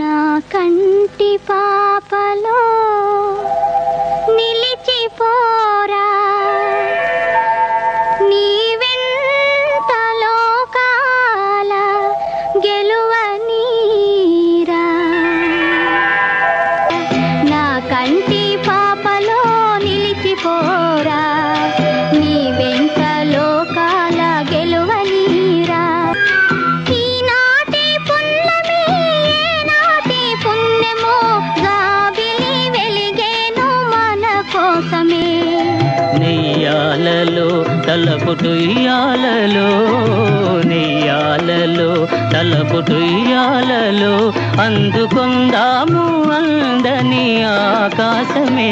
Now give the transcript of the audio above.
నా కంటి పాపలో నిలిచిపోరా నీవెంత లోకాల గెలువనీరా నా కంటి పాపలో నిలిచిపోరా నీవెంత లోకాల గెలువనీరా ఈనాటి పున్నమి ఏనాటి పుణ్యమో జాబిలి వెలిగేను మన కోసమే నెయ్యాలలో తలపుటుయ్యాలలో నెయ్యాలలో తలపుటుయ్యాలలో అందుకుందాము అందని ఆకాశమే